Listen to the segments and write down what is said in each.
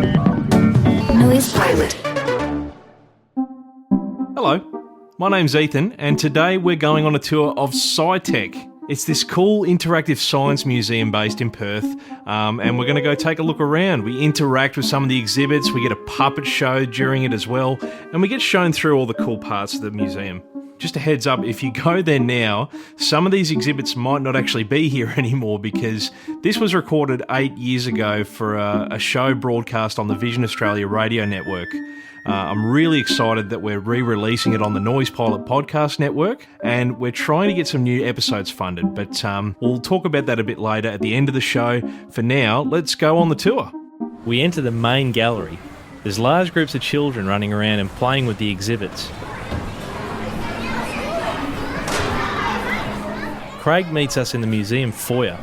Noise Pilot. Hello, my name's Ethan, and today we're going on a tour of Scitech. It's this cool interactive science museum based in Perth, and we're going to go take a look around. We interact with some of the exhibits, we get a puppet show during it as well, and we get shown through all the cool parts of the museum. Just a heads up, if you go there now, some of these exhibits might not actually be here anymore because this was recorded 8 years ago for a show broadcast on the Vision Australia radio network. I'm really excited that we're re-releasing it on the Noise Pilot podcast network, and we're trying to get some new episodes funded, but we'll talk about that a bit later at the end of the show. For now, let's go on the tour. We enter the main gallery. There's large groups of children running around and playing with the exhibits. Craig meets us in the museum foyer.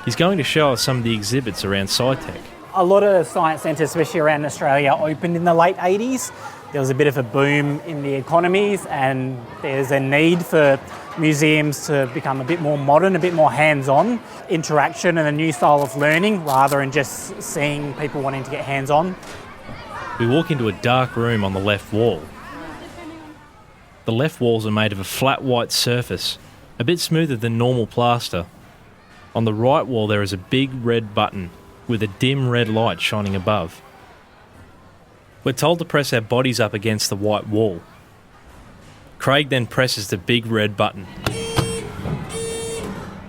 He's going to show us some of the exhibits around Scitech. A lot of science centres, especially around Australia, opened in the late 80s. There was a bit of a boom in the economies, and there's a need for museums to become a bit more modern, a bit more hands-on interaction and a new style of learning rather than just seeing people wanting to get hands-on. We walk into a dark room on the left wall. The left walls are made of a flat white surface, a bit smoother than normal plaster. On the right wall there is a big red button with a dim red light shining above. We're told to press our bodies up against the white wall. Craig then presses the big red button.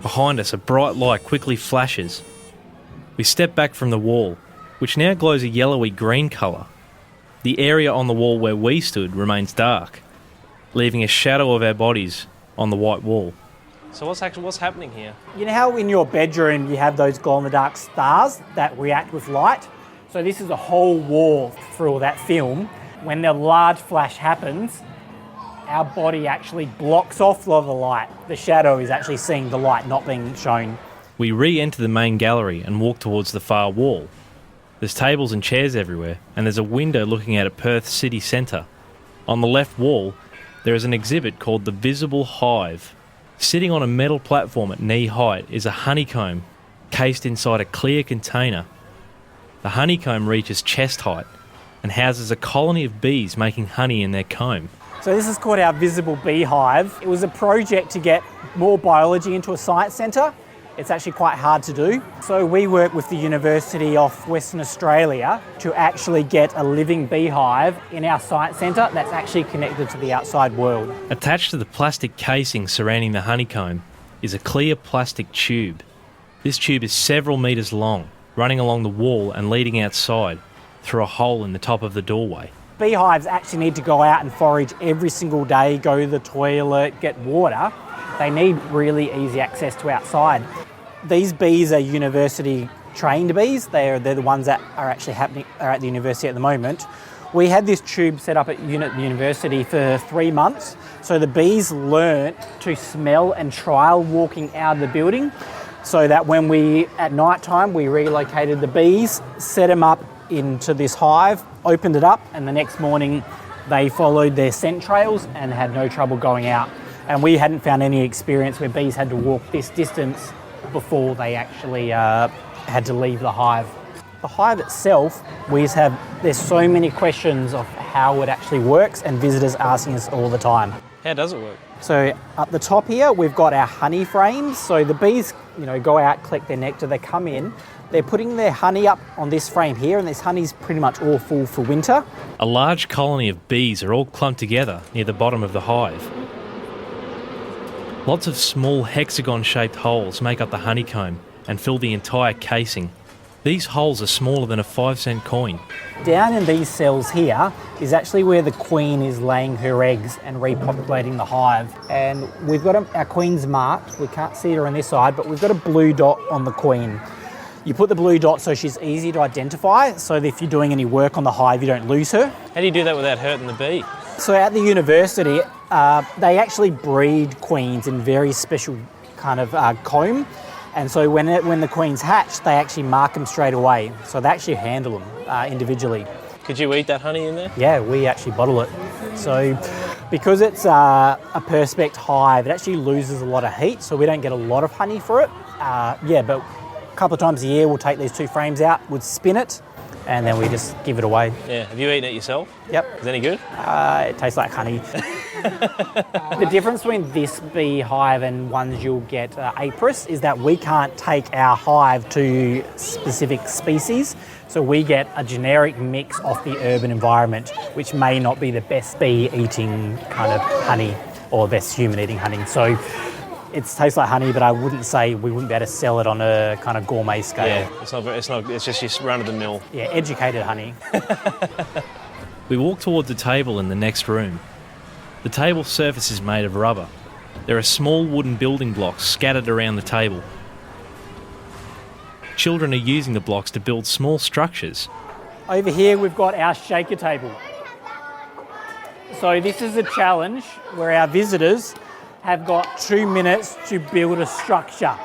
Behind us, a bright light quickly flashes. We step back from the wall, which now glows a yellowy green colour. The area on the wall where we stood remains dark, leaving a shadow of our bodies on the white wall. So what's happening here? You know how in your bedroom you have those glow-in-the-dark stars that react with light? So this is a whole wall through that film. When the large flash happens, our body actually blocks off a lot of the light. The shadow is actually seeing the light not being shown. We re-enter the main gallery and walk towards the far wall. There's tables and chairs everywhere, and there's a window looking out at Perth city centre. On the left wall, there is an exhibit called The Visible Hive. Sitting on a metal platform at knee height is a honeycomb cased inside a clear container. The honeycomb reaches chest height and houses a colony of bees making honey in their comb. So this is called our Visible Beehive. It was a project to get more biology into a science centre. It's actually quite hard to do. So we work with the University of Western Australia to actually get a living beehive in our science centre that's actually connected to the outside world. Attached to the plastic casing surrounding the honeycomb is a clear plastic tube. This tube is several metres long, running along the wall and leading outside through a hole in the top of the doorway. Beehives actually need to go out and forage every single day, go to the toilet, get water. They need really easy access to outside. These bees are university trained bees. They're the ones that are actually are at the university at the moment. We had this tube set up at the university for 3 months. So the bees learnt to smell and trial walking out of the building, so that when at night time, we relocated the bees, set them up into this hive, opened it up, and the next morning they followed their scent trails and had no trouble going out. And we hadn't found any experience where bees had to walk this distance before they actually had to leave the hive. The hive itself, there's so many questions of how it actually works, and visitors asking us all the time. How does it work? So at the top here, we've got our honey frames. So the bees, go out, collect their nectar, they come in, they're putting their honey up on this frame here, and this honey's pretty much all full for winter. A large colony of bees are all clumped together near the bottom of the hive. Lots of small hexagon-shaped holes make up the honeycomb and fill the entire casing. These holes are smaller than a 5-cent coin. Down in these cells here is actually where the queen is laying her eggs and repopulating the hive. And we've got our queen's marked. We can't see her on this side, but we've got a blue dot on the queen. You put the blue dot so she's easy to identify, so that if you're doing any work on the hive, you don't lose her. How do you do that without hurting the bee? So at the university, they actually breed queens in very special kind of comb. And so when the queens hatch, they actually mark them straight away. So they actually handle them individually. Could you eat that honey in there? Yeah, we actually bottle it. So because it's a perspex hive, it actually loses a lot of heat, so we don't get a lot of honey for it. But a couple of times a year, we'll take these 2 frames out, we'll spin it, and then we just give it away. Yeah. Have you eaten it yourself? Yep. Is it any good? It tastes like honey. The difference between this beehive and ones you'll get Apris is that we can't take our hive to specific species, so we get a generic mix off the urban environment, which may not be the best bee-eating kind of honey or best human-eating honey. So it tastes like honey, but I wouldn't say we wouldn't be able to sell it on a kind of gourmet scale. Yeah, it's just your run-of-the-mill. Yeah, educated honey. We walk towards a table in the next room. The table surface is made of rubber. There are small wooden building blocks scattered around the table. Children are using the blocks to build small structures. Over here we've got our shaker table. So this is a challenge where our visitors have got 2 minutes to build a structure.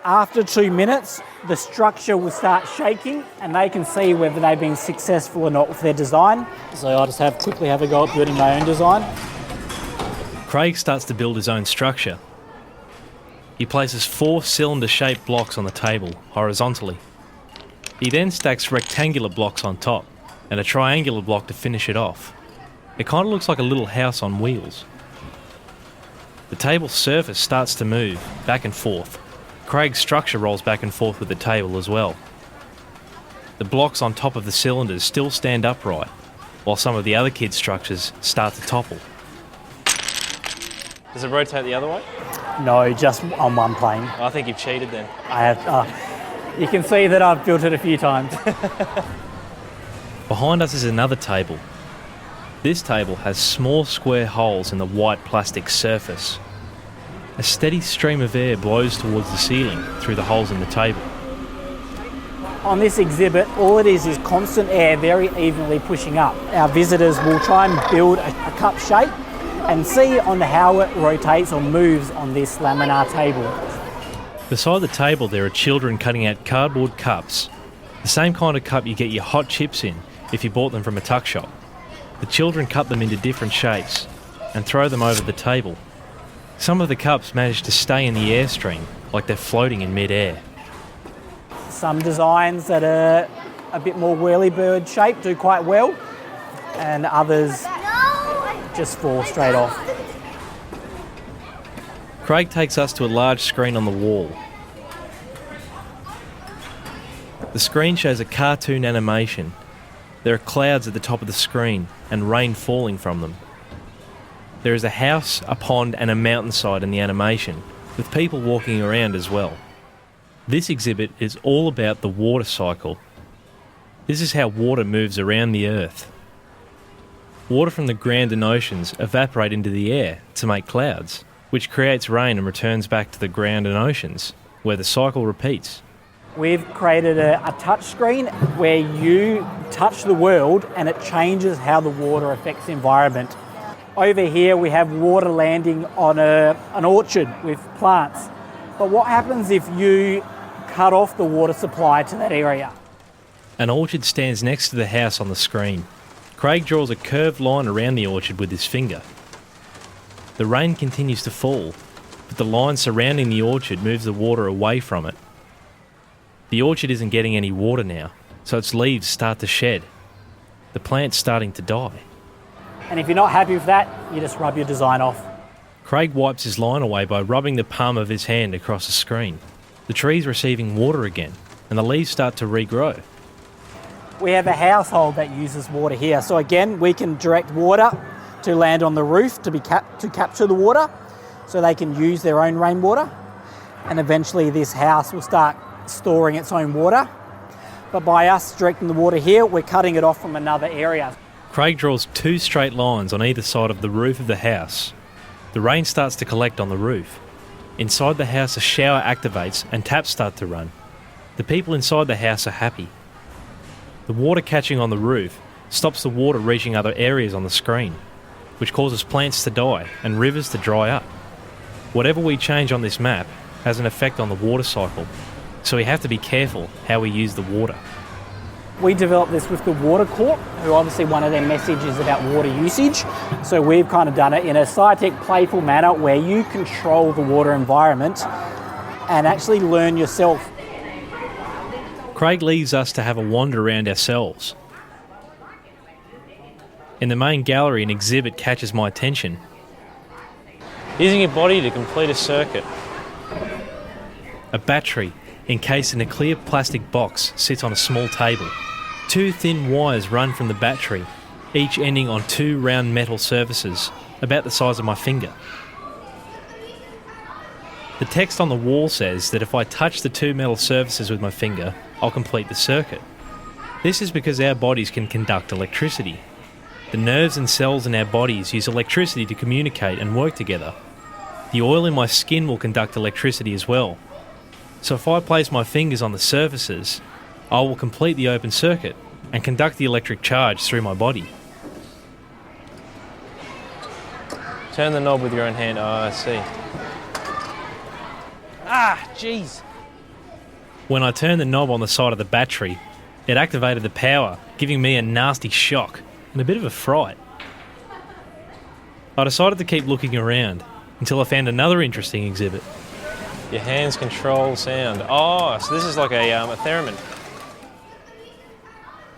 After 2 minutes, the structure will start shaking and they can see whether they've been successful or not with their design. So I'll just quickly have a go at building my own design. Craig starts to build his own structure. He places 4 cylinder-shaped blocks on the table, horizontally. He then stacks rectangular blocks on top, and a triangular block to finish it off. It kind of looks like a little house on wheels. The table's surface starts to move, back and forth. Craig's structure rolls back and forth with the table as well. The blocks on top of the cylinders still stand upright, while some of the other kids' structures start to topple. Does it rotate the other way? No, just on one plane. I think you've cheated then. I have. You can see that I've built it a few times. Behind us is another table. This table has small square holes in the white plastic surface. A steady stream of air blows towards the ceiling through the holes in the table. On this exhibit, all it is constant air very evenly pushing up. Our visitors will try and build a cup shape and see on how it rotates or moves on this laminar table. Beside the table there are children cutting out cardboard cups, the same kind of cup you get your hot chips in if you bought them from a tuck shop. The children cut them into different shapes and throw them over the table. Some of the cups manage to stay in the airstream, like they're floating in mid-air. Some designs that are a bit more whirly-bird shaped do quite well, and others just fall straight off. Craig takes us to a large screen on the wall. The screen shows a cartoon animation. There are clouds at the top of the screen and rain falling from them. There is a house, a pond and a mountainside in the animation, with people walking around as well. This exhibit is all about the water cycle. This is how water moves around the Earth. Water from the ground and oceans evaporate into the air to make clouds, which creates rain and returns back to the ground and oceans, where the cycle repeats. We've created a touch screen where you touch the world and it changes how the water affects the environment. Over here we have water landing on an orchard with plants. But what happens if you cut off the water supply to that area? An orchard stands next to the house on the screen. Craig draws a curved line around the orchard with his finger. The rain continues to fall, but the line surrounding the orchard moves the water away from it. The orchard isn't getting any water now, so its leaves start to shed. The plant's starting to die. And if you're not happy with that, you just rub your design off. Craig wipes his line away by rubbing the palm of his hand across the screen. The tree's receiving water again, and the leaves start to regrow. We have a household that uses water here. So again, we can direct water to land on the roof to capture the water, so they can use their own rainwater. And eventually this house will start storing its own water. But by us directing the water here, we're cutting it off from another area. Craig draws 2 straight lines on either side of the roof of the house. The rain starts to collect on the roof. Inside the house, a shower activates and taps start to run. The people inside the house are happy. The water catching on the roof stops the water reaching other areas on the screen, which causes plants to die and rivers to dry up. Whatever we change on this map has an effect on the water cycle, so we have to be careful how we use the water. We developed this with the Water Corp, who obviously one of their messages is about water usage. So we've kind of done it in a Scitech playful manner where you control the water environment and actually learn yourself. Craig leaves us to have a wander around ourselves. In the main gallery, an exhibit catches my attention. Using your body to complete a circuit. A battery, encased in a clear plastic box, sits on a small table. 2 thin wires run from the battery, each ending on 2 round metal surfaces, about the size of my finger. The text on the wall says that if I touch the 2 metal surfaces with my finger, I'll complete the circuit. This is because our bodies can conduct electricity. The nerves and cells in our bodies use electricity to communicate and work together. The oil in my skin will conduct electricity as well. So if I place my fingers on the surfaces, I will complete the open circuit and conduct the electric charge through my body. Turn the knob with your own hand. Oh, I see. Ah, jeez. When I turned the knob on the side of the battery, it activated the power, giving me a nasty shock and a bit of a fright. I decided to keep looking around until I found another interesting exhibit. Your hands control sound. Oh, so this is like a theremin.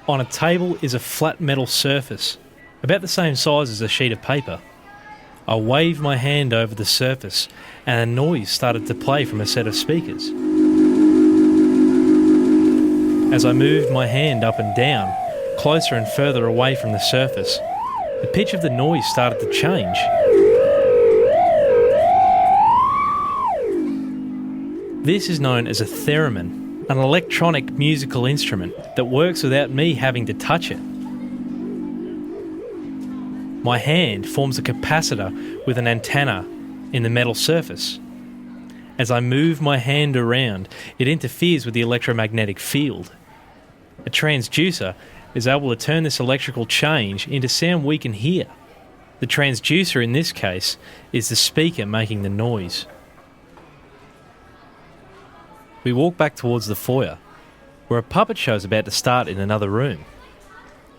On a table is a flat metal surface, about the same size as a sheet of paper. I waved my hand over the surface and a noise started to play from a set of speakers. As I moved my hand up and down, closer and further away from the surface, the pitch of the noise started to change. This is known as a theremin, an electronic musical instrument that works without me having to touch it. My hand forms a capacitor with an antenna in the metal surface. As I move my hand around, it interferes with the electromagnetic field. A transducer is able to turn this electrical change into sound we can hear. The transducer in this case is the speaker making the noise. We walk back towards the foyer, where a puppet show is about to start in another room.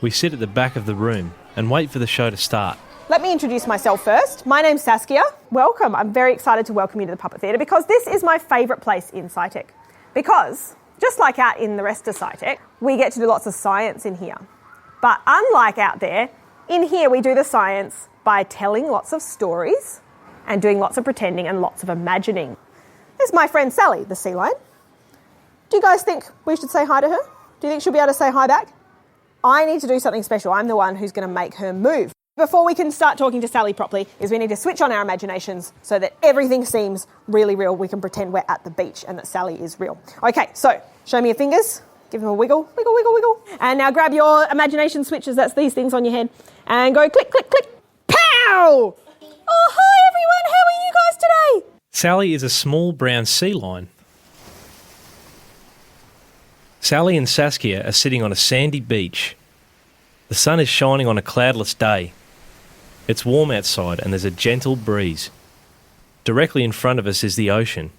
We sit at the back of the room and wait for the show to start. Let me introduce myself first. My name's Saskia. Welcome. I'm very excited to welcome you to the Puppet Theatre because this is my favourite place in Scitech. Because, just like out in the rest of Scitech, we get to do lots of science in here. But unlike out there, in here we do the science by telling lots of stories and doing lots of pretending and lots of imagining. There's my friend Sally, the sea lion. Do you guys think we should say hi to her? Do you think she'll be able to say hi back? I need to do something special. I'm the one who's going to make her move. Before we can start talking to Sally properly, is we need to switch on our imaginations so that everything seems really real. We can pretend we're at the beach and that Sally is real. Okay, so show me your fingers. Give them a wiggle, wiggle, wiggle, wiggle. And now grab your imagination switches, that's these things on your head, and go click, click, click, pow! Oh, hi everyone, how are you guys today? Sally is a small brown sea lion. Sally and Saskia are sitting on a sandy beach. The sun is shining on a cloudless day. It's warm outside and there's a gentle breeze. Directly in front of us is the ocean.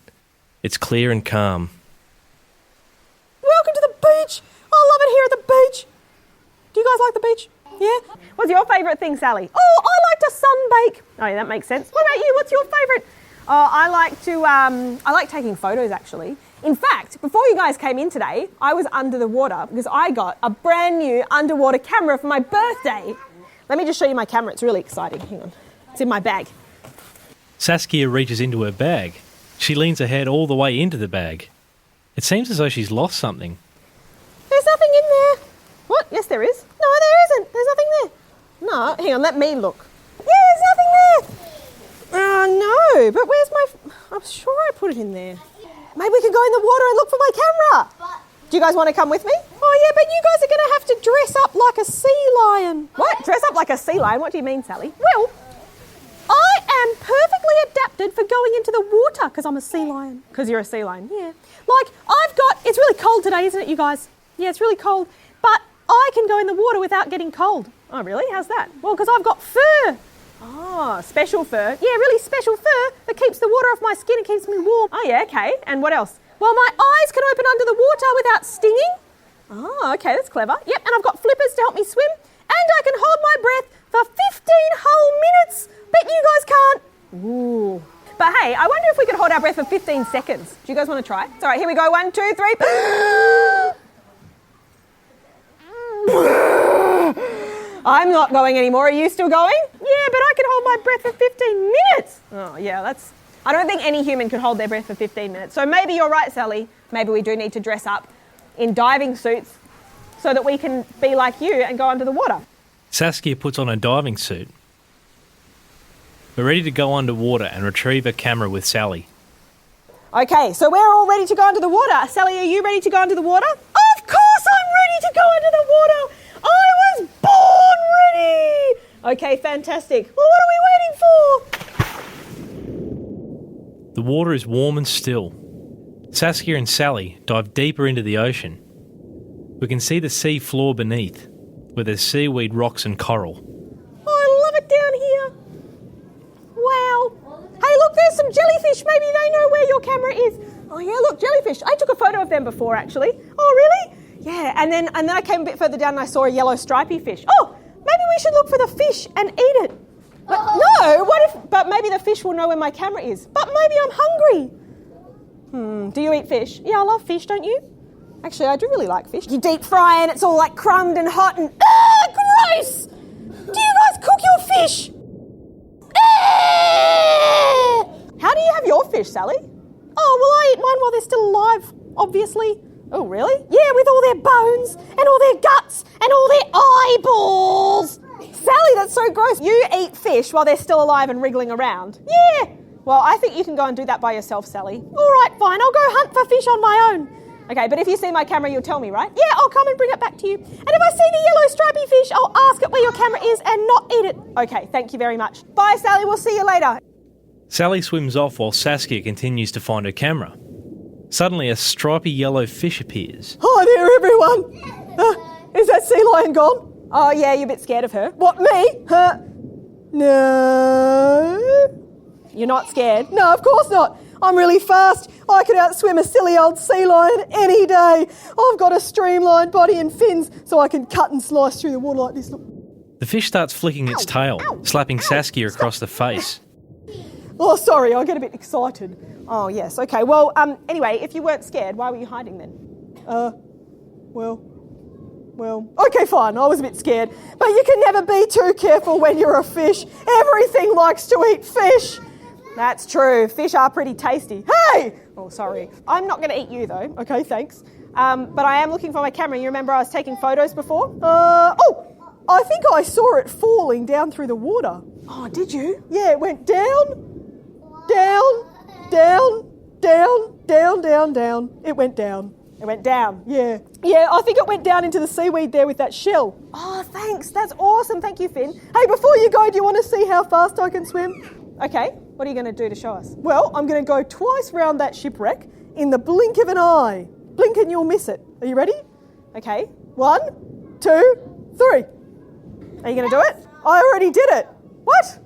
It's clear and calm. Welcome to the beach. I love it here at the beach. Do you guys like the beach? Yeah? What's your favourite thing, Sally? Oh, I like to sunbake. Oh, yeah, that makes sense. What about you? What's your favourite? Oh, I like taking photos, actually. In fact, before you guys came in today, I was under the water because I got a brand new underwater camera for my birthday. Let me just show you my camera. It's really exciting. Hang on. It's in my bag. Saskia reaches into her bag. She leans her head all the way into the bag. It seems as though she's lost something. There's nothing in there. What? Yes, there is. No, there isn't. There's nothing there. No, hang on. Let me look. Yeah, there's nothing there. Oh, no. But where's my... I'm sure I put it in there. Maybe we could go in the water and look for my camera. Do you guys want to come with me? Oh, yeah, but you guys are going to have to dress up like a sea lion. What? Dress up like a sea lion? What do you mean, Sally? Well, I am perfectly adapted for going into the water because I'm a sea lion. Because you're a sea lion, yeah. Like, it's really cold today, isn't it, you guys? Yeah, it's really cold. But I can go in the water without getting cold. Oh, really? How's that? Well, because I've got fur. Oh, special fur. Yeah, really special fur that keeps the water off my skin and keeps me warm. Oh, yeah, okay. And what else? Well, my eyes can open under the water without stinging. Oh, okay, that's clever. Yep, and I've got flippers to help me swim. And I can hold my breath for 15 whole minutes. Bet you guys can't. Ooh. But hey, I wonder if we could hold our breath for 15 seconds. Do you guys want to try? It's all right, here we go. 1, 2, 3. I'm not going anymore. Are you still going? Yeah, but I can hold my breath for 15 minutes. Oh, yeah, I don't think any human could hold their breath for 15 minutes. So maybe you're right, Sally. Maybe we do need to dress up in diving suits so that we can be like you and go under the water. Saskia puts on a diving suit. We're ready to go underwater and retrieve a camera with Sally. Okay, so we're all ready to go under the water. Sally, are you ready to go under the water? Of course I'm ready to go under the water. I was born ready. Okay, fantastic. Well, what are we waiting for? The water is warm and still. Saskia and Sally dive deeper into the ocean. We can see the sea floor beneath, where there's seaweed, rocks and coral. Oh, I love it down here. Wow. Hey, look, there's some jellyfish. Maybe they know where your camera is. Oh, yeah, look, jellyfish. I took a photo of them before, actually. Oh, really? Yeah, and then I came a bit further down and I saw a yellow stripy fish. Oh, maybe we should look for the fish and eat it. But no, but maybe the fish will know where my camera is. But maybe I'm hungry. Do you eat fish? Yeah, I love fish, don't you? Actually, I do really like fish. You deep fry and it's all like crumbed and hot and... gross! Do you guys cook your fish? How do you have your fish, Sally? Oh, well, I eat mine while they're still alive, obviously. Oh, really? Yeah, with all their bones and all their guts and all their eyeballs. Sally, that's so gross. You eat fish while they're still alive and wriggling around? Yeah. Well, I think you can go and do that by yourself, Sally. All right, fine. I'll go hunt for fish on my own. Okay, but if you see my camera, you'll tell me, right? Yeah, I'll come and bring it back to you. And if I see the yellow stripy fish, I'll ask it where your camera is and not eat it. Okay, thank you very much. Bye, Sally. We'll see you later. Sally swims off while Saskia continues to find her camera. Suddenly, a stripy yellow fish appears. Hi there, everyone. Is that sea lion gone? Oh, yeah, you're a bit scared of her. What, me? No. You're not scared? No, of course not. I'm really fast. I could outswim a silly old sea lion any day. I've got a streamlined body and fins, so I can cut and slice through the water like this. Look. The fish starts flicking its tail, slapping Saskia across the face. Oh, sorry, I get a bit excited. Oh, yes, okay. Well, anyway, if you weren't scared, why were you hiding then? Well, okay, fine, I was a bit scared. But you can never be too careful when you're a fish. Everything likes to eat fish. That's true. Fish are pretty tasty. Hey! Oh, sorry. I'm not going to eat you, though. Okay, thanks. But I am looking for my camera. You remember I was taking photos before? I think I saw it falling down through the water. Oh, did you? Yeah, it went down. It went down. It went down, yeah. Yeah, I think it went down into the seaweed there with that shell. Oh, thanks. That's awesome. Thank you, Finn. Hey, before you go, do you want to see how fast I can swim? Okay, what are you going to do to show us? Well, I'm going to go twice round that shipwreck in the blink of an eye. Blink and you'll miss it. Are you ready? Okay, 1, 2, 3. Are you going to do it? I already did it. What?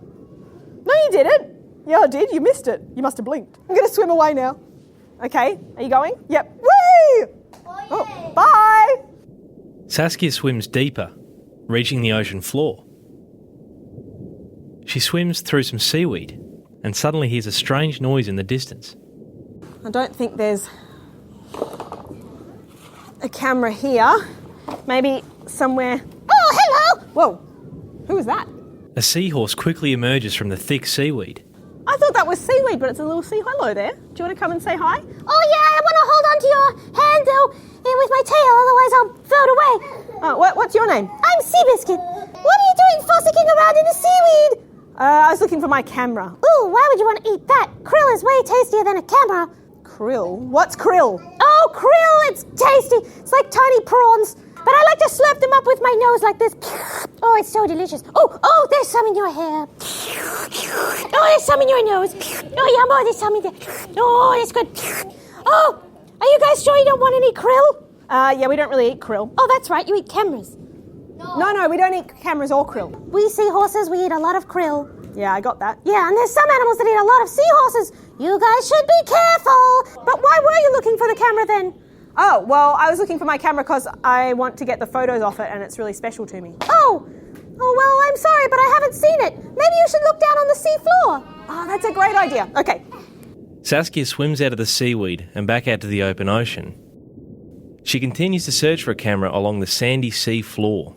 No, you didn't. Yeah, I did. You missed it. You must have blinked. I'm going to swim away now. Okay, are you going? Yep. Whee! Oh, bye! Saskia swims deeper, reaching the ocean floor. She swims through some seaweed and suddenly hears a strange noise in the distance. I don't think there's a camera here. Maybe somewhere... Oh, hello! Whoa, who was that? A seahorse quickly emerges from the thick seaweed. I thought that was seaweed, but it's a little sea hello there. Do you want to come and say hi? Oh yeah, I want to hold on to your handle with my tail, otherwise I'll float away. Oh, what's your name? I'm Seabiscuit. What are you doing fossicking around in the seaweed? I was looking for my camera. Ooh, why would you want to eat that? Krill is way tastier than a camera. Krill? What's krill? Oh, krill, it's tasty. It's like tiny prawns. But I like to slurp them up with my nose like this. Oh, it's so delicious. Oh, there's some in your hair. Oh, there's some in your nose. Oh, yum, oh, there's some in there. Oh, that's good. Oh, are you guys sure you don't want any krill? Yeah, we don't really eat krill. Oh, that's right, you eat cameras. No, we don't eat cameras or krill. We seahorses, we eat a lot of krill. Yeah, I got that. Yeah, and there's some animals that eat a lot of seahorses. You guys should be careful. But why were you looking for the camera then? Oh, well, I was looking for my camera because I want to get the photos off it and it's really special to me. Oh, well, I'm sorry, but I haven't seen it. Maybe you should look down on the sea floor. Oh, that's a great idea. Okay. Saskia swims out of the seaweed and back out to the open ocean. She continues to search for a camera along the sandy sea floor.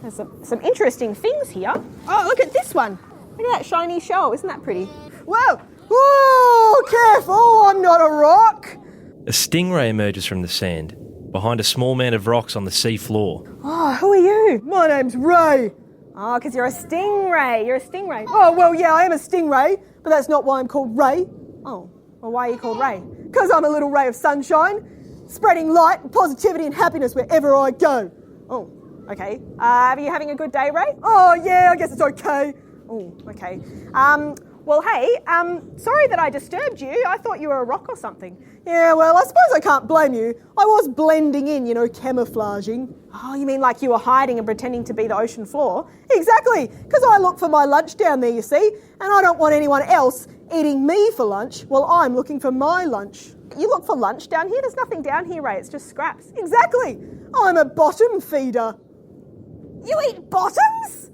There's some interesting things here. Oh, look at this one. Look at that shiny shell. Isn't that pretty? Whoa! Whoa! Careful! I'm not a rock! A stingray emerges from the sand, behind a small mound of rocks on the sea floor. Oh, who are you? My name's Ray. Oh, because you're a stingray. You're a stingray. Oh, well, yeah, I am a stingray, but that's not why I'm called Ray. Oh, well, why are you called Ray? Because I'm a little ray of sunshine, spreading light and positivity and happiness wherever I go. Oh, okay. Are you having a good day, Ray? Oh, yeah, I guess it's okay. Oh, okay. Well, hey, sorry that I disturbed you. I thought you were a rock or something. Yeah, well, I suppose I can't blame you. I was blending in, camouflaging. Oh, you mean like you were hiding and pretending to be the ocean floor? Exactly, because I look for my lunch down there, you see, and I don't want anyone else eating me for lunch while I'm looking for my lunch. You look for lunch down here? There's nothing down here, Ray. It's just scraps. Exactly. I'm a bottom feeder. You eat bottoms?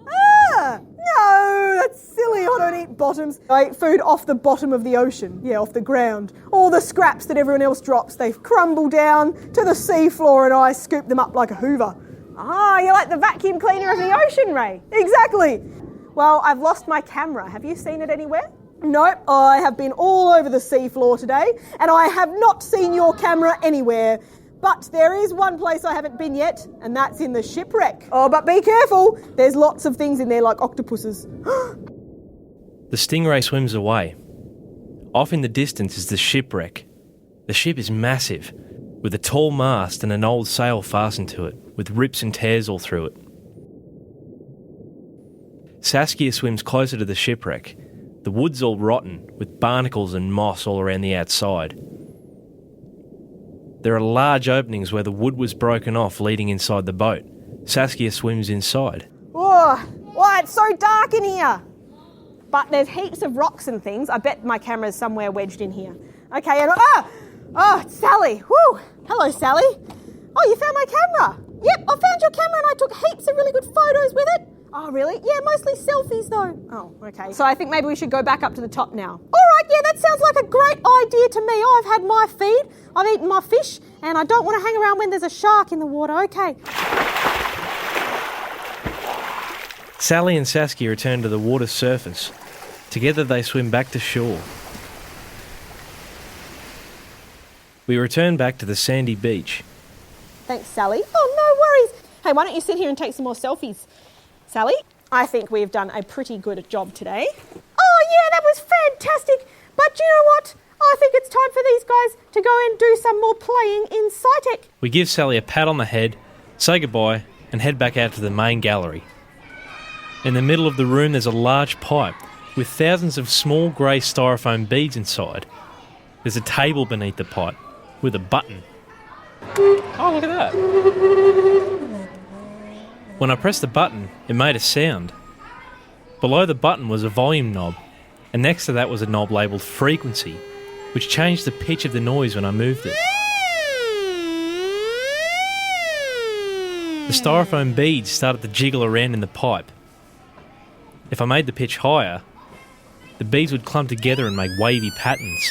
Ah, no, that's silly. I don't eat bottoms. I eat food off the bottom of the ocean. Yeah, off the ground. All the scraps that everyone else drops, they crumble down to the sea floor and I scoop them up like a hoover. Ah, you're like the vacuum cleaner of the ocean, Ray. Exactly. Well, I've lost my camera. Have you seen it anywhere? Nope, I have been all over the sea floor today and I have not seen your camera anywhere. But there is one place I haven't been yet, and that's in the shipwreck. Oh, but be careful. There's lots of things in there like octopuses. The stingray swims away. Off in the distance is the shipwreck. The ship is massive, with a tall mast and an old sail fastened to it, with rips and tears all through it. Saskia swims closer to the shipwreck. The wood's all rotten, with barnacles and moss all around the outside. There are large openings where the wood was broken off leading inside the boat. Saskia swims inside. Oh, it's so dark in here. But there's heaps of rocks and things. I bet my camera's somewhere wedged in here. Okay, and it's Sally. Woo! Hello, Sally. Oh, you found my camera. Yep, I found your camera and I took heaps of really good photos with it. Oh, really? Yeah, mostly selfies though. Oh, okay. So I think maybe we should go back up to the top now. All right, yeah, that sounds like a great idea to me. I've had my feed, I've eaten my fish, and I don't want to hang around when there's a shark in the water. Okay. Sally and Saskia return to the water's surface. Together they swim back to shore. We return back to the sandy beach. Thanks, Sally. Oh, no worries. Hey, why don't you sit here and take some more selfies? Sally, I think we've done a pretty good job today. Oh, yeah, that was fantastic. But you know what? I think it's time for these guys to go and do some more playing in Scitech. We give Sally a pat on the head, say goodbye, and head back out to the main gallery. In the middle of the room there's a large pipe with thousands of small grey styrofoam beads inside. There's a table beneath the pipe with a button. Oh, look at that. When I pressed the button, it made a sound. Below the button was a volume knob, and next to that was a knob labelled frequency, which changed the pitch of the noise when I moved it. The styrofoam beads started to jiggle around in the pipe. If I made the pitch higher, the beads would clump together and make wavy patterns.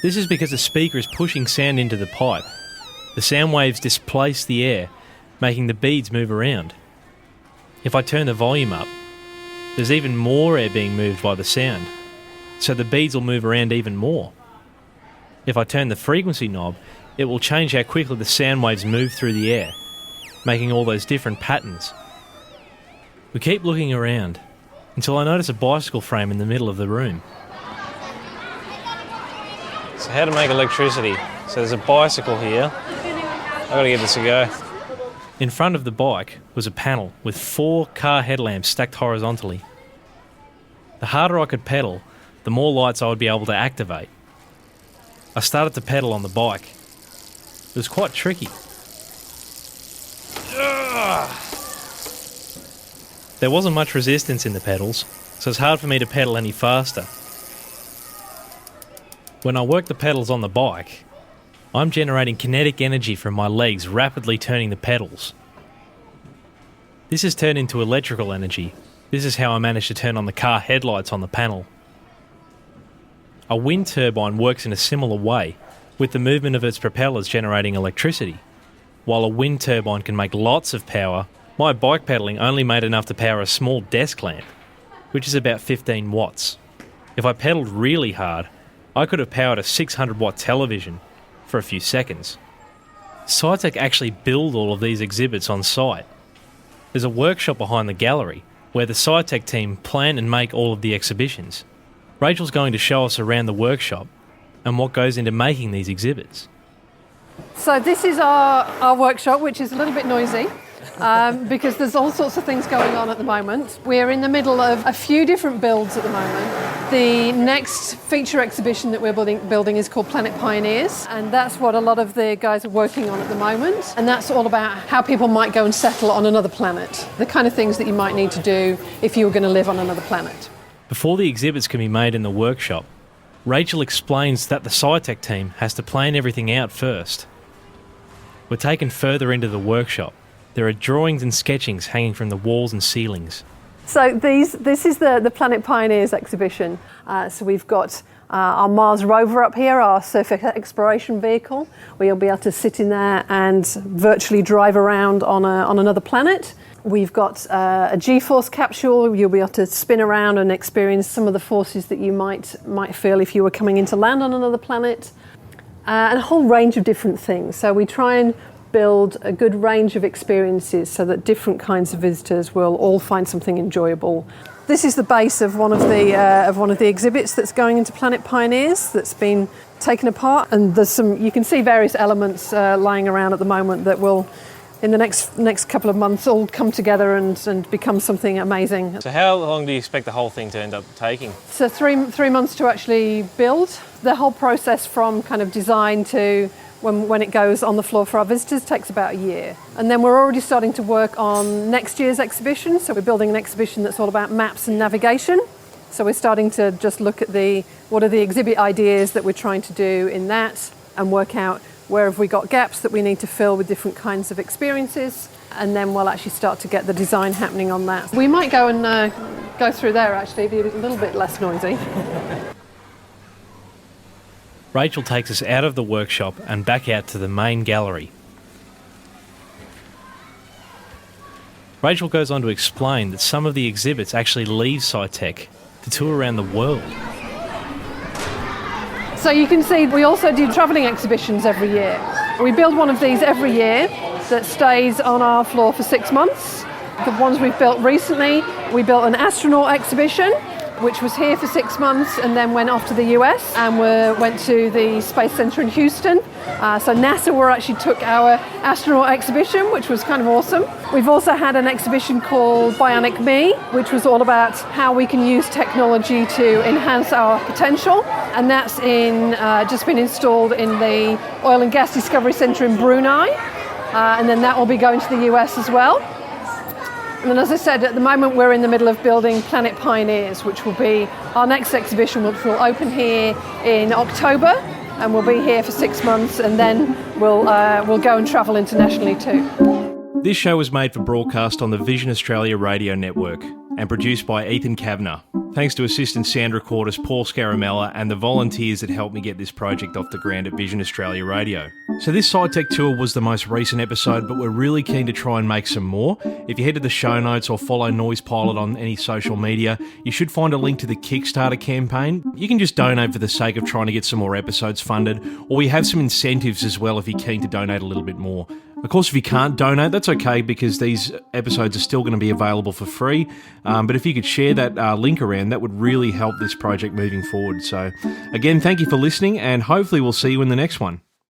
This is because the speaker is pushing sound into the pipe. The sound waves displace the air, making the beads move around. If I turn the volume up, there's even more air being moved by the sound, so the beads will move around even more. If I turn the frequency knob, it will change how quickly the sound waves move through the air, making all those different patterns. We keep looking around, until I notice a bicycle frame in the middle of the room. So how to make electricity. So there's a bicycle here. I've got to give this a go. In front of the bike was a panel with 4 car headlamps stacked horizontally. The harder I could pedal, the more lights I would be able to activate. I started to pedal on the bike. It was quite tricky. There wasn't much resistance in the pedals, so it's hard for me to pedal any faster. When I work the pedals on the bike, I'm generating kinetic energy from my legs rapidly turning the pedals. This is turned into electrical energy. This is how I managed to turn on the car headlights on the panel. A wind turbine works in a similar way, with the movement of its propellers generating electricity. While a wind turbine can make lots of power, my bike pedalling only made enough to power a small desk lamp, which is about 15 watts. If I pedalled really hard, I could have powered a 600 watt television for a few seconds. Scitech actually build all of these exhibits on site. There's a workshop behind the gallery where the Scitech team plan and make all of the exhibitions. Rachel's going to show us around the workshop and what goes into making these exhibits. So this is our workshop, which is a little bit noisy because there's all sorts of things going on at the moment. We're in the middle of a few different builds at the moment. The next feature exhibition that we're building is called Planet Pioneers, and that's what a lot of the guys are working on at the moment. And that's all about how people might go and settle on another planet, the kind of things that you might need to do if you were going to live on another planet. Before the exhibits can be made in the workshop, Rachel explains that the Scitech team has to plan everything out first. We're taken further into the workshop. There are drawings and sketchings hanging from the walls and ceilings. So this is the Planet Pioneers exhibition. So we've got our Mars rover up here, our surface exploration vehicle, where you'll be able to sit in there and virtually drive around on another planet. We've got a G-force capsule. You'll be able to spin around and experience some of the forces that you might feel if you were coming in to land on another planet. And a whole range of different things. So we try and build a good range of experiences so that different kinds of visitors will all find something enjoyable. This is the base of one of the exhibits that's going into Planet Pioneers that's been taken apart, and you can see various elements lying around at the moment that will, in the next couple of months, all come together and become something amazing. So how long do you expect the whole thing to end up taking? So three months to actually build. The whole process from kind of design to when it goes on the floor for our visitors takes about a year. And then we're already starting to work on next year's exhibition. So we're building an exhibition that's all about maps and navigation. So we're starting to just look at what are the exhibit ideas that we're trying to do in that and work out where have we got gaps that we need to fill with different kinds of experiences. And then we'll actually start to get the design happening on that. We might go and go through there actually, be a little bit less noisy. Rachel takes us out of the workshop and back out to the main gallery. Rachel goes on to explain that some of the exhibits actually leave Scitech to tour around the world. So you can see we also do travelling exhibitions every year. We build one of these every year that stays on our floor for 6 months. The ones we've built recently, we built an astronaut exhibition, which was here for 6 months and then went off to the US and went to the Space Center in Houston. So NASA actually took our astronaut exhibition, which was kind of awesome. We've also had an exhibition called Bionic Me, which was all about how we can use technology to enhance our potential. And that's just been installed in the Oil and Gas Discovery Center in Brunei. And then that will be going to the US as well. And then, as I said, at the moment we're in the middle of building Planet Pioneers, which will be our next exhibition, which will open here in October, and we'll be here for 6 months, and then we'll go and travel internationally too. This show was made for broadcast on the Vision Australia radio network and produced by Ethan Kavanagh. Thanks to assistant sound recorders Paul Scaramella and the volunteers that helped me get this project off the ground at Vision Australia Radio. So this Scitech tour was the most recent episode, but we're really keen to try and make some more. If you head to the show notes or follow Noise Pilot on any social media, you should find a link to the Kickstarter campaign. You can just donate for the sake of trying to get some more episodes funded, or we have some incentives as well if you're keen to donate a little bit more. Of course, if you can't donate, that's okay because these episodes are still going to be available for free. But if you could share that link around, that would really help this project moving forward. So again, thank you for listening and hopefully we'll see you in the next one.